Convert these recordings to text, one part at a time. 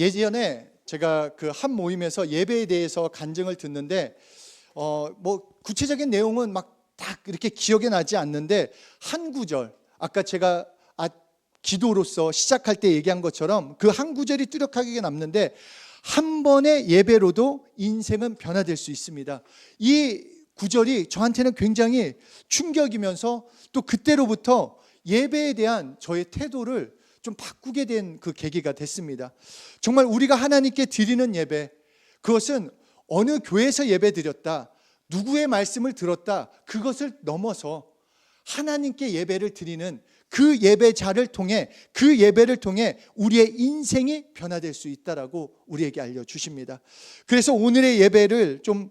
예전에 제가 그 한 모임에서 예배에 대해서 간증을 듣는데 뭐 구체적인 내용은 막 딱 이렇게 기억에 나지 않는데 한 구절, 아까 제가 기도로서 시작할 때 얘기한 것처럼 그 한 구절이 뚜렷하게 남는데, 한 번의 예배로도 인생은 변화될 수 있습니다. 이 구절이 저한테는 굉장히 충격이면서 또 그때로부터 예배에 대한 저의 태도를 좀 바꾸게 된 그 계기가 됐습니다. 정말 우리가 하나님께 드리는 예배, 그것은 어느 교회에서 예배 드렸다, 누구의 말씀을 들었다, 그것을 넘어서 하나님께 예배를 드리는 그 예배자를 통해, 그 예배를 통해 우리의 인생이 변화될 수 있다라고 우리에게 알려주십니다. 그래서 오늘의 예배를 좀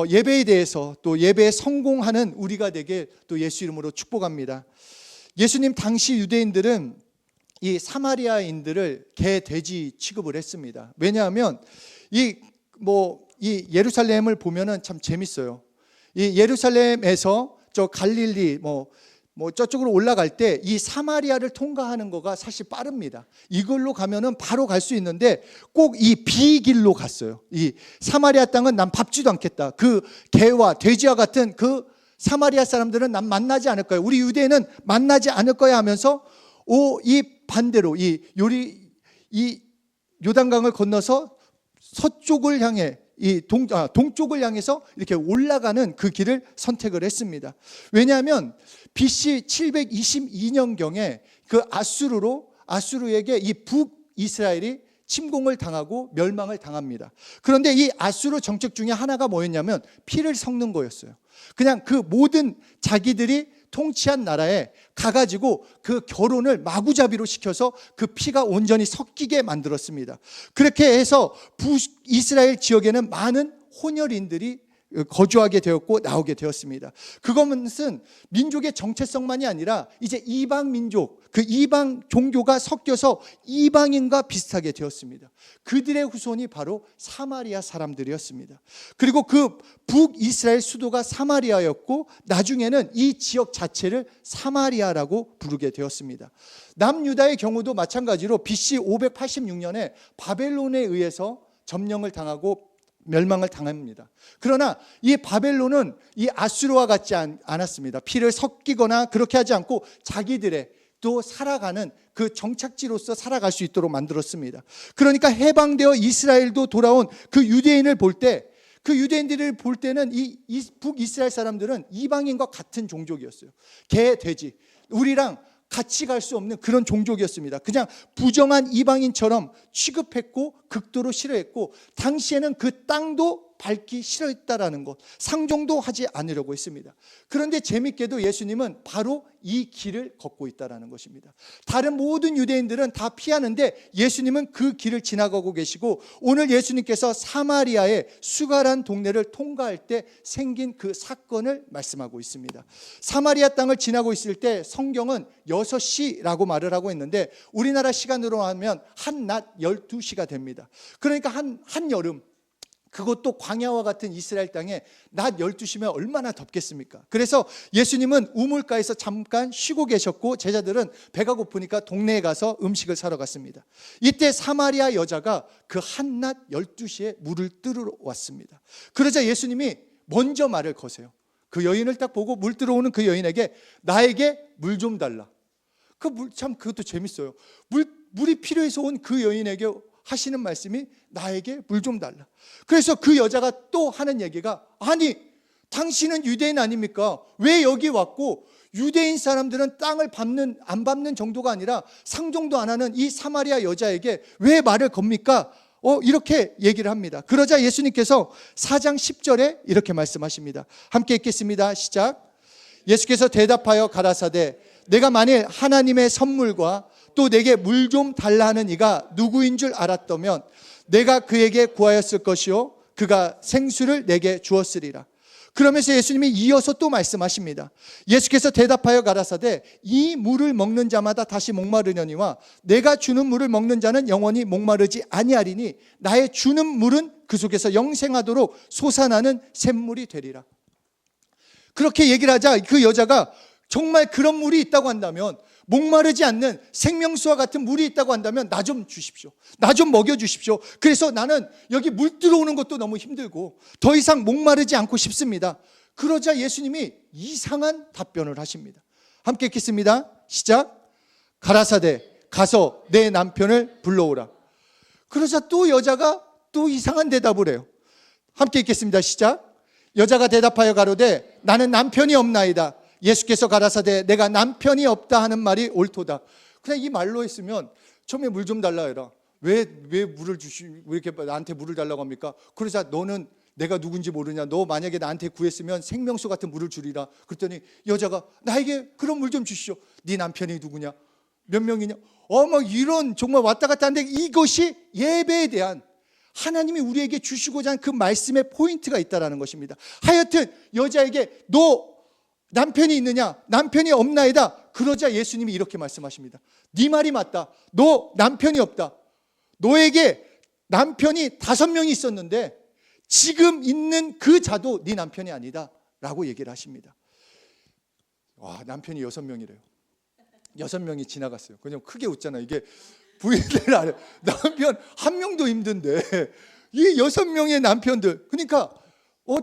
예배에 대해서, 또 예배에 성공하는 우리가 되게 또 예수 이름으로 축복합니다. 예수님 당시 유대인들은 이 사마리아인들을 개, 돼지 취급을 했습니다. 왜냐하면 이 예루살렘을 보면은 참 재밌어요. 이 예루살렘에서 저 갈릴리 저쪽으로 올라갈 때 이 사마리아를 통과하는 거가 사실 빠릅니다. 이걸로 가면은 바로 갈 수 있는데 꼭 이 비길로 갔어요. 이 사마리아 땅은 난 밟지도 않겠다. 그 개와 돼지와 같은 그 사마리아 사람들은 난 만나지 않을 거야. 우리 유대인은 만나지 않을 거야 하면서 이 반대로 이 요단강을 건너서 서쪽을 향해 동쪽을 향해서 이렇게 올라가는 그 길을 선택을 했습니다. 왜냐하면 BC 722년경에 그 아수르에게 이 북이스라엘이 침공을 당하고 멸망을 당합니다. 그런데 이 아수르 정책 중에 하나가 뭐였냐면 피를 섞는 거였어요. 그냥 그 모든 자기들이 통치한 나라에 가가지고 그 결혼을 마구잡이로 시켜서 그 피가 온전히 섞이게 만들었습니다. 그렇게 해서 북이스라엘 지역에는 많은 혼혈인들이 거주하게 되었고 나오게 되었습니다. 그것은 민족의 정체성만이 아니라 이제 이방 민족, 그 이방 종교가 섞여서 이방인과 비슷하게 되었습니다. 그들의 후손이 바로 사마리아 사람들이었습니다. 그리고 그 북이스라엘 수도가 사마리아였고 나중에는 이 지역 자체를 사마리아라고 부르게 되었습니다. 남유다의 경우도 마찬가지로 BC 586년에 바벨론에 의해서 점령을 당하고 멸망을 당합니다. 그러나 이 바벨론은 이 아수르와 같지 않았습니다. 피를 섞이거나 그렇게 하지 않고 자기들의 또 살아가는 그 정착지로서 살아갈 수 있도록 만들었습니다. 그러니까 해방되어 이스라엘도 돌아온 그 유대인을 볼 때, 그 유대인들을 볼 때는 이 북이스라엘 사람들은 이방인과 같은 종족이었어요. 개, 돼지, 우리랑 같이 갈 수 없는 그런 종족이었습니다. 그냥 부정한 이방인처럼 취급했고 극도로 싫어했고, 당시에는 그 땅도 밟기 싫어했다라는 것, 상종도 하지 않으려고 했습니다. 그런데 재밌게도 예수님은 바로 이 길을 걷고 있다라는 것입니다. 다른 모든 유대인들은 다 피하는데 예수님은 그 길을 지나가고 계시고, 오늘 예수님께서 사마리아의 수가란 동네를 통과할 때 생긴 그 사건을 말씀하고 있습니다. 사마리아 땅을 지나고 있을 때 성경은 6시라고 말을 하고 있는데 우리나라 시간으로 하면 한낮 12시가 됩니다. 그러니까 한여름, 그것도 광야와 같은 이스라엘 땅에 낮 12시면 얼마나 덥겠습니까? 그래서 예수님은 우물가에서 잠깐 쉬고 계셨고 제자들은 배가 고프니까 동네에 가서 음식을 사러 갔습니다. 이때 사마리아 여자가 그 한낮 12시에 물을 뜨러 왔습니다. 그러자 예수님이 먼저 말을 거세요. 그 여인을 딱 보고 물 들어오는 그 여인에게 나에게 물 좀 달라. 그것도 재밌어요. 물이 필요해서 온 그 여인에게 하시는 말씀이 나에게 물 좀 달라. 그래서 그 여자가 또 하는 얘기가, 아니 당신은 유대인 아닙니까? 왜 여기 왔고 유대인 사람들은 땅을 안 밟는 정도가 아니라 상종도 안 하는 이 사마리아 여자에게 왜 말을 겁니까? 이렇게 얘기를 합니다. 그러자 예수님께서 4장 10절에 이렇게 말씀하십니다. 함께 읽겠습니다. 시작. 예수께서 대답하여 가라사대 내가 만일 하나님의 선물과 또 내게 물 좀 달라 하는 이가 누구인 줄 알았다면 내가 그에게 구하였을 것이요 그가 생수를 내게 주었으리라. 그러면서 예수님이 이어서 또 말씀하십니다. 예수께서 대답하여 가라사대 이 물을 먹는 자마다 다시 목마르려니와 내가 주는 물을 먹는 자는 영원히 목마르지 아니하리니 나의 주는 물은 그 속에서 영생하도록 솟아나는 샘물이 되리라. 그렇게 얘기를 하자 그 여자가 정말 그런 물이 있다고 한다면 목마르지 않는 생명수와 같은 물이 있다고 한다면 나 좀 주십시오. 나 좀 먹여주십시오. 그래서 나는 여기 물 들어오는 것도 너무 힘들고 더 이상 목마르지 않고 싶습니다. 그러자 예수님이 이상한 답변을 하십니다. 함께 읽겠습니다. 시작. 가라사대 가서 내 남편을 불러오라. 그러자 또 여자가 또 이상한 대답을 해요. 함께 읽겠습니다. 시작. 여자가 대답하여 가로되 나는 남편이 없나이다. 예수께서 가라사대 내가 남편이 없다 하는 말이 옳도다. 그냥 이 말로 했으면 처음에 물 좀 달라 해라. 왜 물을 왜 이렇게 나한테 물을 달라고 합니까? 그러자 너는 내가 누군지 모르냐? 너 만약에 나한테 구했으면 생명수 같은 물을 주리라. 그랬더니 여자가 나에게 그런 물 좀 주시오. 네 남편이 누구냐? 몇 명이냐? 막 이런 정말 왔다 갔다 하는데 이것이 예배에 대한 하나님이 우리에게 주시고자 하는 그 말씀의 포인트가 있다는 것입니다. 하여튼 여자에게 너 남편이 있느냐? 남편이 없나이다. 그러자 예수님이 이렇게 말씀하십니다. 네 말이 맞다. 너 남편이 없다. 너에게 남편이 5명이 있었는데 지금 있는 그 자도 네 남편이 아니다 라고 얘기를 하십니다. 와, 남편이 6명이래요 6명이 지나갔어요. 그냥 크게 웃잖아요. 이게 부인들 안에 남편 한 명도 힘든데 이 6명의 남편들. 그러니까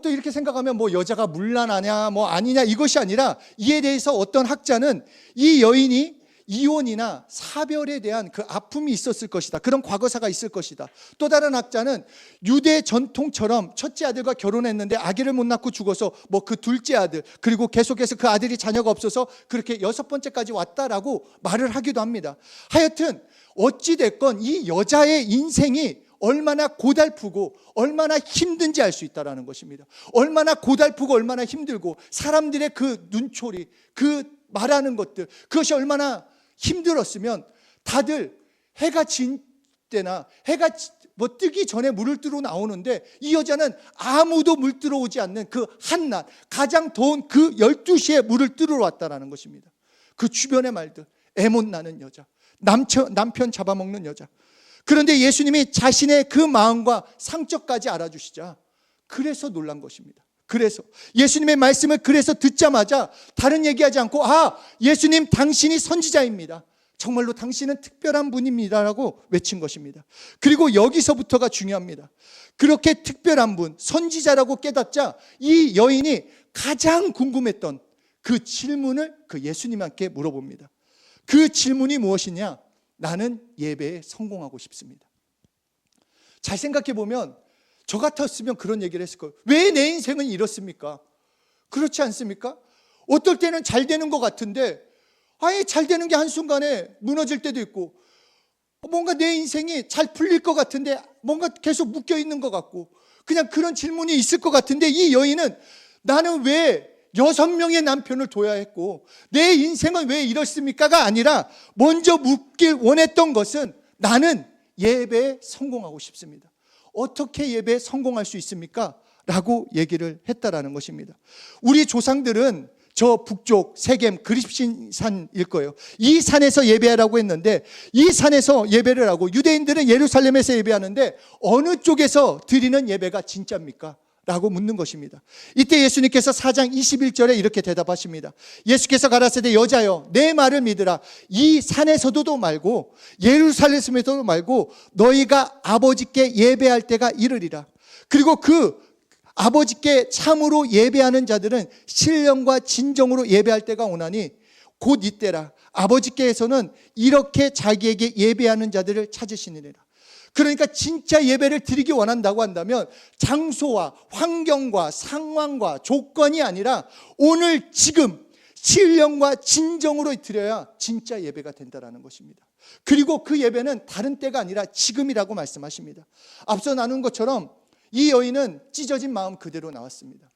또 이렇게 생각하면 뭐 여자가 문란하냐 뭐 아니냐 이것이 아니라 이에 대해서 어떤 학자는 이 여인이 이혼이나 사별에 대한 그 아픔이 있었을 것이다. 그런 과거사가 있을 것이다. 또 다른 학자는 유대 전통처럼 첫째 아들과 결혼했는데 아기를 못 낳고 죽어서 뭐 그 둘째 아들 그리고 계속해서 그 아들이 자녀가 없어서 그렇게 6번째까지 왔다라고 말을 하기도 합니다. 하여튼 어찌됐건 이 여자의 인생이 얼마나 고달프고 얼마나 힘든지 알 수 있다는 것입니다. 얼마나 고달프고 얼마나 힘들고 사람들의 그 눈초리 그 말하는 것들 그것이 얼마나 힘들었으면 다들 해가 진 때나 해가 뭐 뜨기 전에 물을 뜨러 나오는데 이 여자는 아무도 물 뜨러 오지 않는 그 한낮 가장 더운 그 12시에 물을 뜨러 왔다는 것입니다. 그 주변의 말들 애 못 나는 여자 남편 잡아먹는 여자. 그런데 예수님이 자신의 그 마음과 상처까지 알아주시자 그래서 놀란 것입니다. 그래서 예수님의 말씀을 그래서 듣자마자 다른 얘기하지 않고 예수님 당신이 선지자입니다. 정말로 당신은 특별한 분입니다라고 외친 것입니다. 그리고 여기서부터가 중요합니다. 그렇게 특별한 분, 선지자라고 깨닫자 이 여인이 가장 궁금했던 그 질문을 그 예수님께 물어봅니다. 그 질문이 무엇이냐? 나는 예배에 성공하고 싶습니다. 잘 생각해 보면 저 같았으면 그런 얘기를 했을 거예요. 왜 내 인생은 이렇습니까? 그렇지 않습니까? 어떨 때는 잘 되는 것 같은데 잘 되는 게 한순간에 무너질 때도 있고 뭔가 내 인생이 잘 풀릴 것 같은데 뭔가 계속 묶여 있는 것 같고 그냥 그런 질문이 있을 것 같은데 이 여인은 나는 왜 6명의 남편을 둬야 했고 내 인생은 왜 이렇습니까가 아니라 먼저 묻길 원했던 것은 나는 예배에 성공하고 싶습니다. 어떻게 예배에 성공할 수 있습니까? 라고 얘기를 했다라는 것입니다. 우리 조상들은 저 북쪽 세겜 그립신산일 거예요. 이 산에서 예배하라고 했는데 이 산에서 예배를 하고 유대인들은 예루살렘에서 예배하는데 어느 쪽에서 드리는 예배가 진짜입니까? 라고 묻는 것입니다. 이때 예수님께서 4장 21절에 이렇게 대답하십니다. 예수께서 가라사대 여자여 내 말을 믿으라. 이 산에서도 말고 예루살렘에서도 말고 너희가 아버지께 예배할 때가 이르리라. 그리고 그 아버지께 참으로 예배하는 자들은 신령과 진정으로 예배할 때가 오나니 곧 이때라. 아버지께서는 이렇게 자기에게 예배하는 자들을 찾으시느니라. 그러니까 진짜 예배를 드리기 원한다고 한다면 장소와 환경과 상황과 조건이 아니라 오늘 지금 신령과 진정으로 드려야 진짜 예배가 된다는 것입니다. 그리고 그 예배는 다른 때가 아니라 지금이라고 말씀하십니다. 앞서 나눈 것처럼 이 여인은 찢어진 마음 그대로 나왔습니다.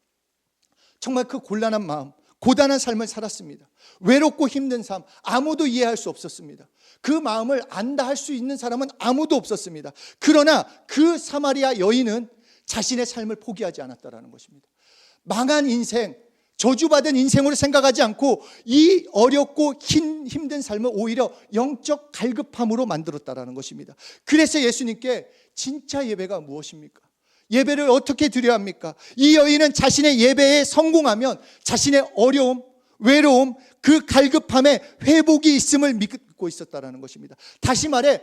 정말 그 곤란한 마음, 고단한 삶을 살았습니다. 외롭고 힘든 삶, 아무도 이해할 수 없었습니다. 그 마음을 안다 할 수 있는 사람은 아무도 없었습니다. 그러나 그 사마리아 여인은 자신의 삶을 포기하지 않았다는 것입니다. 망한 인생, 저주받은 인생으로 생각하지 않고 이 어렵고 힘든 삶을 오히려 영적 갈급함으로 만들었다는 것입니다. 그래서 예수님께 진짜 예배가 무엇입니까? 예배를 어떻게 드려야 합니까? 이 여인은 자신의 예배에 성공하면 자신의 어려움, 외로움, 그 갈급함에 회복이 있음을 믿고 있었다라는 것입니다. 다시 말해,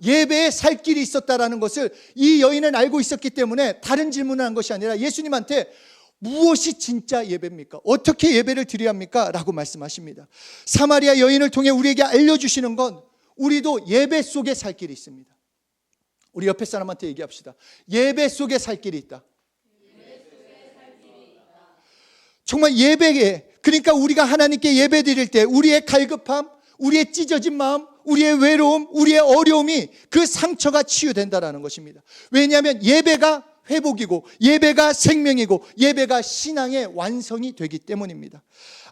예배에 살 길이 있었다라는 것을 이 여인은 알고 있었기 때문에 다른 질문을 한 것이 아니라 예수님한테 무엇이 진짜 예배입니까? 어떻게 예배를 드려야 합니까? 라고 말씀하십니다. 사마리아 여인을 통해 우리에게 알려주시는 건 우리도 예배 속에 살 길이 있습니다. 우리 옆에 사람한테 얘기합시다. 예배 속에 살 길이 있다. 정말 예배에, 그러니까 우리가 하나님께 예배 드릴 때 우리의 갈급함, 우리의 찢어진 마음, 우리의 외로움, 우리의 어려움이 그 상처가 치유된다는 것입니다. 왜냐하면 예배가 회복이고 예배가 생명이고 예배가 신앙의 완성이 되기 때문입니다.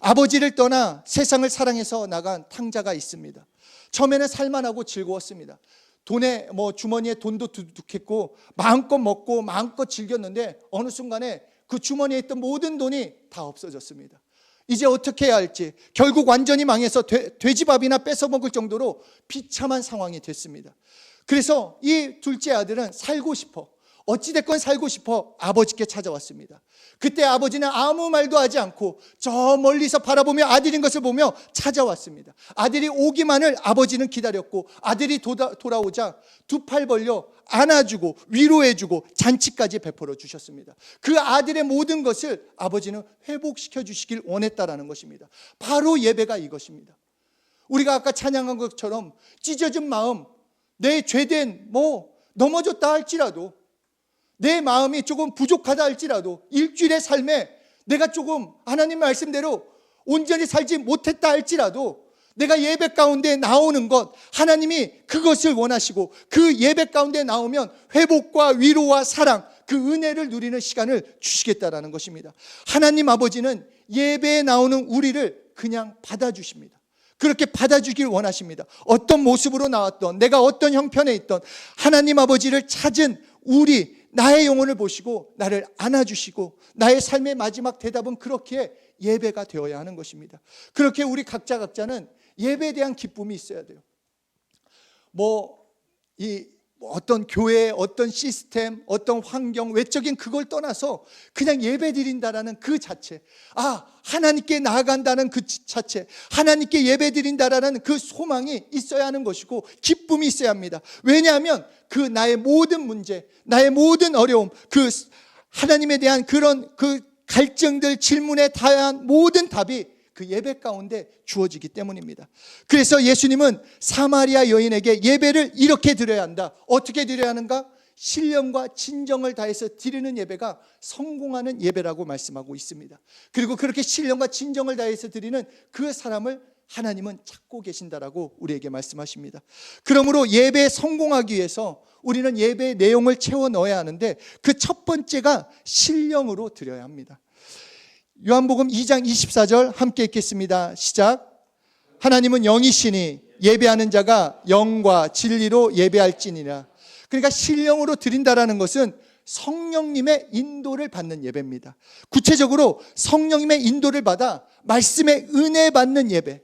아버지를 떠나 세상을 사랑해서 나간 탕자가 있습니다. 처음에는 살만하고 즐거웠습니다. 돈에 주머니에 돈도 두둑했고 마음껏 먹고 마음껏 즐겼는데 어느 순간에 그 주머니에 있던 모든 돈이 다 없어졌습니다. 이제 어떻게 해야 할지, 결국 완전히 망해서 돼지밥이나 뺏어 먹을 정도로 비참한 상황이 됐습니다. 그래서 이 둘째 아들은 살고 싶어, 어찌됐건 살고 싶어 아버지께 찾아왔습니다. 그때 아버지는 아무 말도 하지 않고 저 멀리서 바라보며 아들인 것을 보며 찾아왔습니다. 아들이 오기만을 아버지는 기다렸고, 아들이 돌아오자 두 팔 벌려 안아주고 위로해주고 잔치까지 베풀어 주셨습니다. 그 아들의 모든 것을 아버지는 회복시켜 주시길 원했다라는 것입니다. 바로 예배가 이것입니다. 우리가 아까 찬양한 것처럼 찢어진 마음, 내 죄된 넘어졌다 할지라도, 내 마음이 조금 부족하다 할지라도, 일주일의 삶에 내가 조금 하나님 말씀대로 온전히 살지 못했다 할지라도 내가 예배 가운데 나오는 것, 하나님이 그것을 원하시고 그 예배 가운데 나오면 회복과 위로와 사랑, 그 은혜를 누리는 시간을 주시겠다라는 것입니다. 하나님 아버지는 예배에 나오는 우리를 그냥 받아주십니다. 그렇게 받아주길 원하십니다. 어떤 모습으로 나왔던, 내가 어떤 형편에 있던 하나님 아버지를 찾은 나의 영혼을 보시고 나를 안아주시고, 나의 삶의 마지막 대답은 그렇게 예배가 되어야 하는 것입니다. 그렇게 우리 각자는 예배에 대한 기쁨이 있어야 돼요. 어떤 교회, 어떤 시스템, 어떤 환경, 외적인 그걸 떠나서 그냥 예배 드린다라는 그 자체, 하나님께 나아간다는 그 자체, 하나님께 예배 드린다라는 그 소망이 있어야 하는 것이고 기쁨이 있어야 합니다. 왜냐하면 그 나의 모든 문제, 나의 모든 어려움, 그 하나님에 대한 그런 그 갈증들, 질문에 다양한 모든 답이 그 예배 가운데 주어지기 때문입니다. 그래서 예수님은 사마리아 여인에게 예배를 이렇게 드려야 한다. 어떻게 드려야 하는가? 신령과 진정을 다해서 드리는 예배가 성공하는 예배라고 말씀하고 있습니다. 그리고 그렇게 신령과 진정을 다해서 드리는 그 사람을 하나님은 찾고 계신다라고 우리에게 말씀하십니다. 그러므로 예배에 성공하기 위해서 우리는 예배의 내용을 채워 넣어야 하는데, 그 첫 번째가 신령으로 드려야 합니다. 요한복음 2장 24절 함께 읽겠습니다. 시작. 하나님은 영이시니 예배하는 자가 영과 진리로 예배할지니라. 그러니까 신령으로 드린다라는 것은 성령님의 인도를 받는 예배입니다. 구체적으로 성령님의 인도를 받아 말씀의 은혜 받는 예배.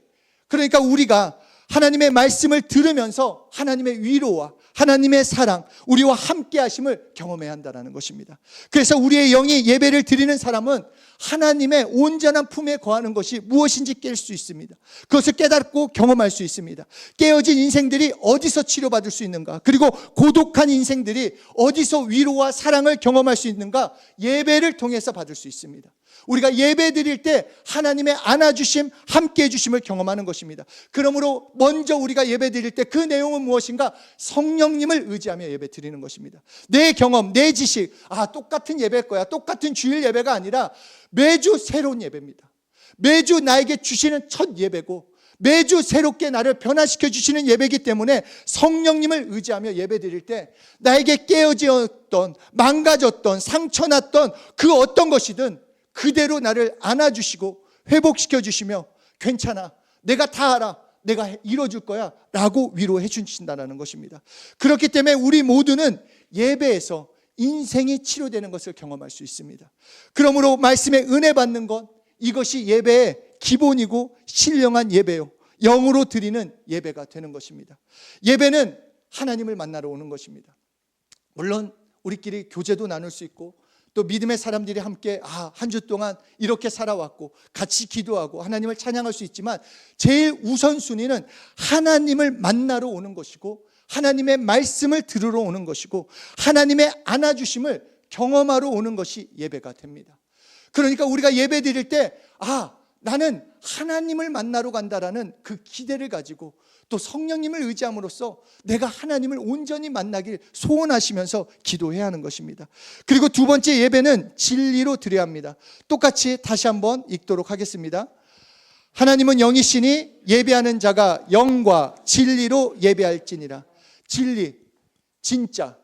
그러니까 우리가 하나님의 말씀을 들으면서 하나님의 위로와 하나님의 사랑, 우리와 함께 하심을 경험해야 한다는 것입니다. 그래서 우리의 영이 예배를 드리는 사람은 하나님의 온전한 품에 거하는 것이 무엇인지 깰 수 있습니다. 그것을 깨닫고 경험할 수 있습니다. 깨어진 인생들이 어디서 치료받을 수 있는가? 그리고 고독한 인생들이 어디서 위로와 사랑을 경험할 수 있는가? 예배를 통해서 받을 수 있습니다. 우리가 예배 드릴 때 하나님의 안아주심, 함께해 주심을 경험하는 것입니다. 그러므로 먼저 우리가 예배 드릴 때 그 내용은 무엇인가? 성령님을 의지하며 예배 드리는 것입니다. 내 경험, 내 지식, 똑같은 예배일 거야, 똑같은 주일 예배가 아니라 매주 새로운 예배입니다. 매주 나에게 주시는 첫 예배고 매주 새롭게 나를 변화시켜 주시는 예배이기 때문에 성령님을 의지하며 예배 드릴 때 나에게 깨어졌던, 망가졌던, 상처났던 그 어떤 것이든 그대로 나를 안아주시고 회복시켜 주시며, 괜찮아, 내가 다 알아, 내가 이뤄줄 거야 라고 위로해 주신다는 것입니다. 그렇기 때문에 우리 모두는 예배에서 인생이 치료되는 것을 경험할 수 있습니다. 그러므로 말씀의 은혜 받는 것, 이것이 예배의 기본이고 신령한 예배요, 영으로 드리는 예배가 되는 것입니다. 예배는 하나님을 만나러 오는 것입니다. 물론 우리끼리 교제도 나눌 수 있고 또 믿음의 사람들이 함께 한 주 동안 이렇게 살아왔고 같이 기도하고 하나님을 찬양할 수 있지만 제일 우선순위는 하나님을 만나러 오는 것이고 하나님의 말씀을 들으러 오는 것이고 하나님의 안아주심을 경험하러 오는 것이 예배가 됩니다. 그러니까 우리가 예배 드릴 때 나는 하나님을 만나러 간다라는 그 기대를 가지고 또 성령님을 의지함으로써 내가 하나님을 온전히 만나길 소원하시면서 기도해야 하는 것입니다. 그리고 두 번째 예배는 진리로 드려야 합니다. 똑같이 다시 한번 읽도록 하겠습니다. 하나님은 영이시니 예배하는 자가 영과 진리로 예배할지니라. 진리, 진짜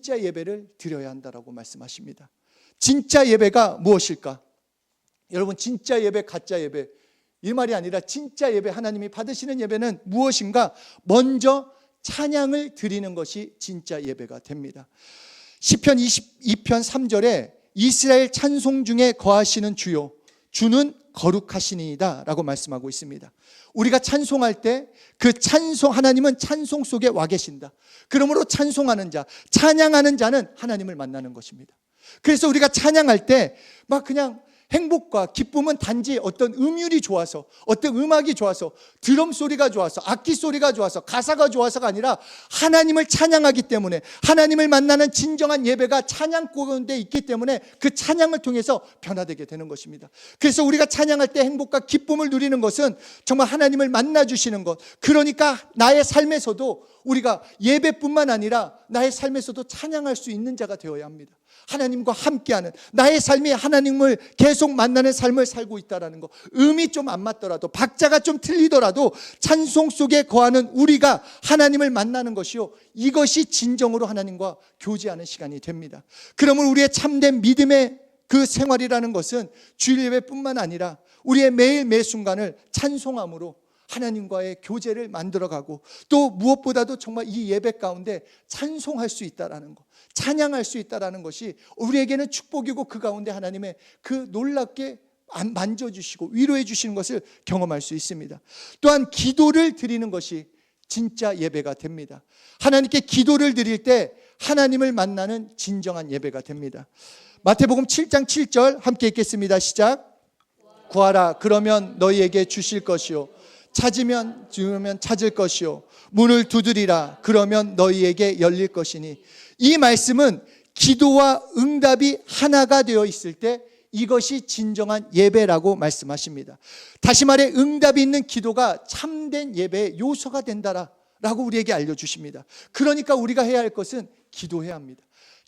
예배를 드려야 한다라고 말씀하십니다. 진짜 예배가 무엇일까? 여러분, 진짜 예배, 가짜 예배, 이 말이 아니라 진짜 예배, 하나님이 받으시는 예배는 무엇인가? 먼저 찬양을 드리는 것이 진짜 예배가 됩니다. 시편 22편 3절에 이스라엘 찬송 중에 거하시는 주요, 주는 거룩하시니이다 라고 말씀하고 있습니다. 우리가 찬송할 때 그 찬송, 하나님은 찬송 속에 와 계신다. 그러므로 찬송하는 자, 찬양하는 자는 하나님을 만나는 것입니다. 그래서 우리가 찬양할 때 막 그냥 행복과 기쁨은 단지 어떤 음율이 좋아서, 어떤 음악이 좋아서, 드럼 소리가 좋아서, 악기 소리가 좋아서, 가사가 좋아서가 아니라 하나님을 찬양하기 때문에, 하나님을 만나는 진정한 예배가 찬양 가운데 있기 때문에 그 찬양을 통해서 변화되게 되는 것입니다. 그래서 우리가 찬양할 때 행복과 기쁨을 누리는 것은 정말 하나님을 만나주시는 것, 그러니까 나의 삶에서도 우리가 예배뿐만 아니라 나의 삶에서도 찬양할 수 있는 자가 되어야 합니다. 하나님과 함께하는, 나의 삶이 하나님을 계속 만나는 삶을 살고 있다는 것, 음이 좀 안 맞더라도, 박자가 좀 틀리더라도 찬송 속에 거하는 우리가 하나님을 만나는 것이요, 이것이 진정으로 하나님과 교제하는 시간이 됩니다. 그러면 우리의 참된 믿음의 그 생활이라는 것은 주일 예배뿐만 아니라 우리의 매일 매 순간을 찬송함으로 하나님과의 교제를 만들어가고, 또 무엇보다도 정말 이 예배 가운데 찬송할 수 있다라는 것, 찬양할 수 있다라는 것이 우리에게는 축복이고, 그 가운데 하나님의 그 놀랍게 만져주시고 위로해 주시는 것을 경험할 수 있습니다. 또한 기도를 드리는 것이 진짜 예배가 됩니다. 하나님께 기도를 드릴 때 하나님을 만나는 진정한 예배가 됩니다. 마태복음 7장 7절 함께 읽겠습니다. 시작. 구하라, 그러면 너희에게 주실 것이요, 찾으면 찾을 것이요, 문을 두드리라, 그러면 너희에게 열릴 것이니. 이 말씀은 기도와 응답이 하나가 되어 있을 때 이것이 진정한 예배라고 말씀하십니다. 다시 말해 응답이 있는 기도가 참된 예배의 요소가 된다라고 우리에게 알려주십니다. 그러니까 우리가 해야 할 것은 기도해야 합니다.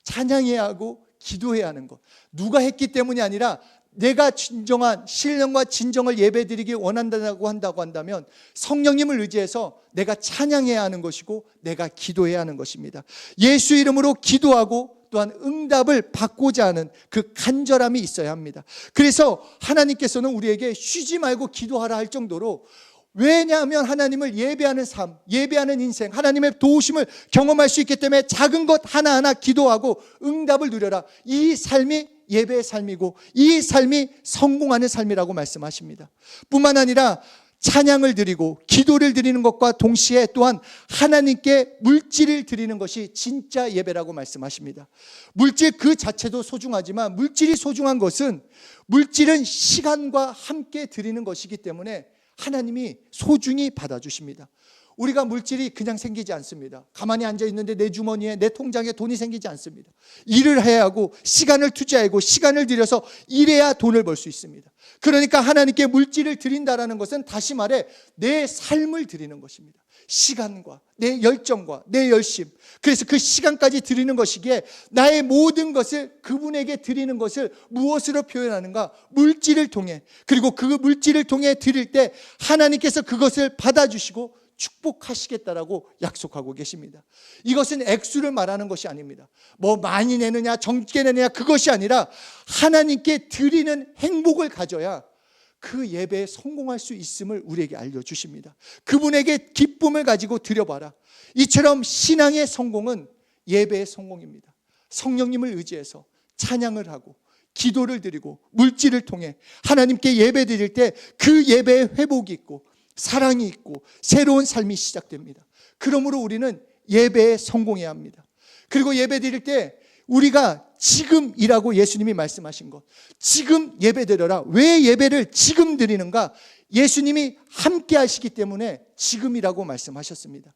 찬양해야 하고 기도해야 하는 것, 누가 했기 때문이 아니라 내가 진정한 신령과 진정을 예배드리기 원한다고 한다면 성령님을 의지해서 내가 찬양해야 하는 것이고 내가 기도해야 하는 것입니다. 예수 이름으로 기도하고 또한 응답을 받고자 하는 그 간절함이 있어야 합니다. 그래서 하나님께서는 우리에게 쉬지 말고 기도하라 할 정도로, 왜냐하면 하나님을 예배하는 삶, 예배하는 인생, 하나님의 도우심을 경험할 수 있기 때문에 작은 것 하나하나 기도하고 응답을 누려라. 이 삶이 예배의 삶이고 이 삶이 성공하는 삶이라고 말씀하십니다. 뿐만 아니라 찬양을 드리고 기도를 드리는 것과 동시에 또한 하나님께 물질을 드리는 것이 진짜 예배라고 말씀하십니다. 물질 그 자체도 소중하지만 물질이 소중한 것은, 물질은 시간과 함께 드리는 것이기 때문에 하나님이 소중히 받아주십니다. 우리가 물질이 그냥 생기지 않습니다. 가만히 앉아 있는데 내 주머니에, 내 통장에 돈이 생기지 않습니다. 일을 해야 하고 시간을 투자하고 시간을 들여서 일해야 돈을 벌 수 있습니다. 그러니까 하나님께 물질을 드린다라는 것은 다시 말해 내 삶을 드리는 것입니다. 시간과 내 열정과 내 열심, 그래서 그 시간까지 드리는 것이기에 나의 모든 것을 그분에게 드리는 것을 무엇으로 표현하는가? 물질을 통해. 그리고 그 물질을 통해 드릴 때 하나님께서 그것을 받아주시고 축복하시겠다라고 약속하고 계십니다. 이것은 액수를 말하는 것이 아닙니다. 뭐 많이 내느냐 적게 내느냐 그것이 아니라 하나님께 드리는 행복을 가져야 그 예배에 성공할 수 있음을 우리에게 알려주십니다. 그분에게 기쁨을 가지고 드려봐라. 이처럼 신앙의 성공은 예배의 성공입니다. 성령님을 의지해서 찬양을 하고 기도를 드리고 물질을 통해 하나님께 예배 드릴 때 그 예배에 회복이 있고 사랑이 있고 새로운 삶이 시작됩니다. 그러므로 우리는 예배에 성공해야 합니다. 그리고 예배 드릴 때 우리가 지금이라고 예수님이 말씀하신 것, 지금 예배드려라. 왜 예배를 지금 드리는가? 예수님이 함께 하시기 때문에 지금이라고 말씀하셨습니다.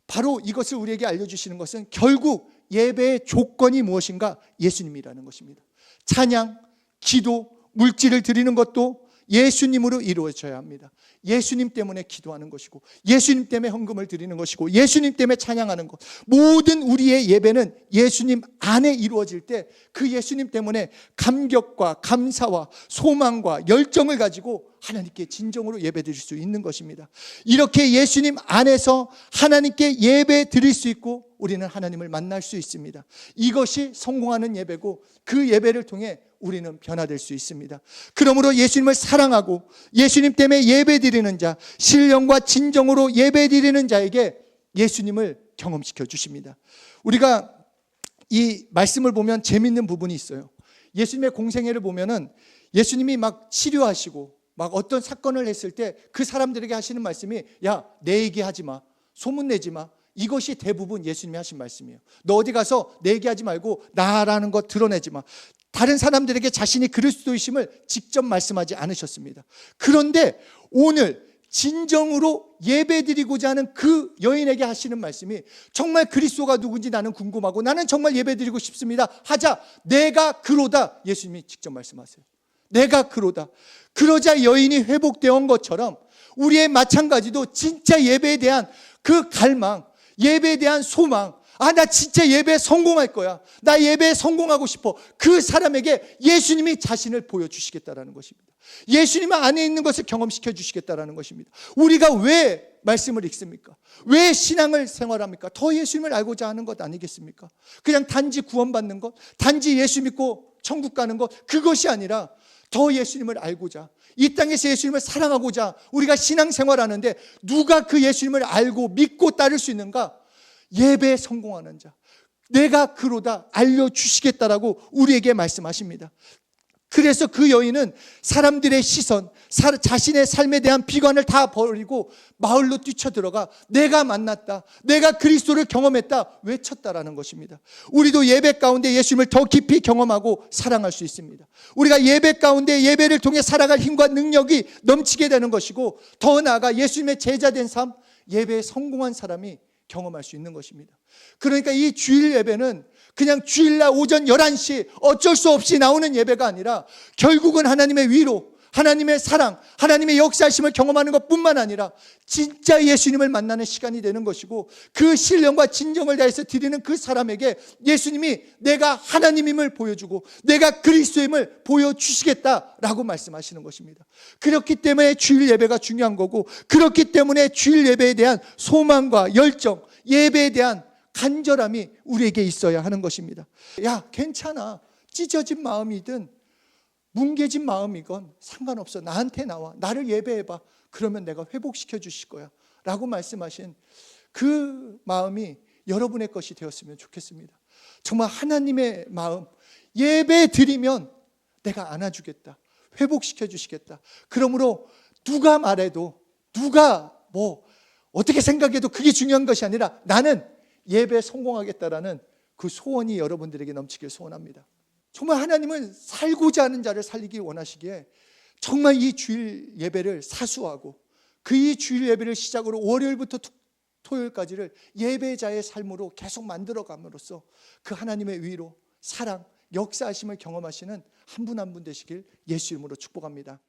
바로 이것을 우리에게 알려주시는 것은 결국 예배의 조건이 무엇인가? 예수님이라는 것입니다. 찬양, 기도, 물질을 드리는 것도 예수님으로 이루어져야 합니다. 예수님 때문에 기도하는 것이고, 예수님 때문에 헌금을 드리는 것이고, 예수님 때문에 찬양하는 것, 모든 우리의 예배는 예수님 안에 이루어질 때 그 예수님 때문에 감격과 감사와 소망과 열정을 가지고 하나님께 진정으로 예배 드릴 수 있는 것입니다. 이렇게 예수님 안에서 하나님께 예배 드릴 수 있고 우리는 하나님을 만날 수 있습니다. 이것이 성공하는 예배고, 그 예배를 통해 우리는 변화될 수 있습니다. 그러므로 예수님을 사랑하고 예수님 때문에 예배 드리는 자, 신령과 진정으로 예배 드리는 자에게 예수님을 경험시켜 주십니다. 우리가 이 말씀을 보면 재밌는 부분이 있어요. 예수님의 공생애를 보면은 예수님이 막 치료하시고 막 어떤 사건을 했을 때 그 사람들에게 하시는 말씀이, 야, 내 얘기하지 마, 소문 내지 마. 이것이 대부분 예수님이 하신 말씀이에요. 너 어디 가서 내 얘기하지 말고 나라는 것 드러내지 마. 다른 사람들에게 자신이 그리스도이심을 직접 말씀하지 않으셨습니다. 그런데 오늘 진정으로 예배드리고자 하는 그 여인에게 하시는 말씀이, 정말 그리스도가 누군지 나는 궁금하고 나는 정말 예배드리고 싶습니다 하자, 내가 그로다. 예수님이 직접 말씀하세요. 내가 그로다. 그러자 여인이 회복되어 온 것처럼 우리의 마찬가지도 진짜 예배에 대한 그 갈망, 예배에 대한 소망, 나 진짜 예배에 성공할 거야, 나 예배에 성공하고 싶어, 그 사람에게 예수님이 자신을 보여주시겠다라는 것입니다. 예수님 안에 있는 것을 경험시켜 주시겠다라는 것입니다. 우리가 왜 말씀을 읽습니까? 왜 신앙을 생활합니까? 더 예수님을 알고자 하는 것 아니겠습니까? 그냥 단지 구원받는 것, 단지 예수 믿고 천국 가는 것, 그것이 아니라 더 예수님을 알고자, 이 땅에서 예수님을 사랑하고자 우리가 신앙생활하는데 누가 그 예수님을 알고 믿고 따를 수 있는가? 예배에 성공하는 자, 내가 그로다 알려주시겠다라고 우리에게 말씀하십니다. 그래서 그 여인은 사람들의 시선, 자신의 삶에 대한 비관을 다 버리고 마을로 뛰쳐들어가 내가 만났다, 내가 그리스도를 경험했다 외쳤다라는 것입니다. 우리도 예배 가운데 예수님을 더 깊이 경험하고 사랑할 수 있습니다. 우리가 예배 가운데 예배를 통해 살아갈 힘과 능력이 넘치게 되는 것이고, 더 나아가 예수님의 제자된 삶, 예배에 성공한 사람이 경험할 수 있는 것입니다. 그러니까 이 주일 예배는 그냥 주일날 오전 11시 어쩔 수 없이 나오는 예배가 아니라 결국은 하나님의 위로, 하나님의 사랑, 하나님의 역사하심을 경험하는 것뿐만 아니라 진짜 예수님을 만나는 시간이 되는 것이고, 그 신령과 진정을 다해서 드리는 그 사람에게 예수님이 내가 하나님임을 보여주고 내가 그리스도임을 보여주시겠다라고 말씀하시는 것입니다. 그렇기 때문에 주일 예배가 중요한 거고, 그렇기 때문에 주일 예배에 대한 소망과 열정, 예배에 대한 간절함이 우리에게 있어야 하는 것입니다. 야, 괜찮아, 찢어진 마음이든 뭉개진 마음이건 상관없어, 나한테 나와, 나를 예배해봐, 그러면 내가 회복시켜 주실 거야 라고 말씀하신 그 마음이 여러분의 것이 되었으면 좋겠습니다. 정말 하나님의 마음, 예배 드리면 내가 안아주겠다, 회복시켜 주시겠다. 그러므로 누가 말해도, 누가 어떻게 생각해도 그게 중요한 것이 아니라 나는 예배에 성공하겠다라는 그 소원이 여러분들에게 넘치길 소원합니다. 정말 하나님은 살고자 하는 자를 살리기 원하시기에 정말 이 주일 예배를 사수하고 그 이 주일 예배를 시작으로 월요일부터 토요일까지를 예배자의 삶으로 계속 만들어감으로써 그 하나님의 위로, 사랑, 역사하심을 경험하시는 한 분 한 분 되시길 예수 이름으로 축복합니다.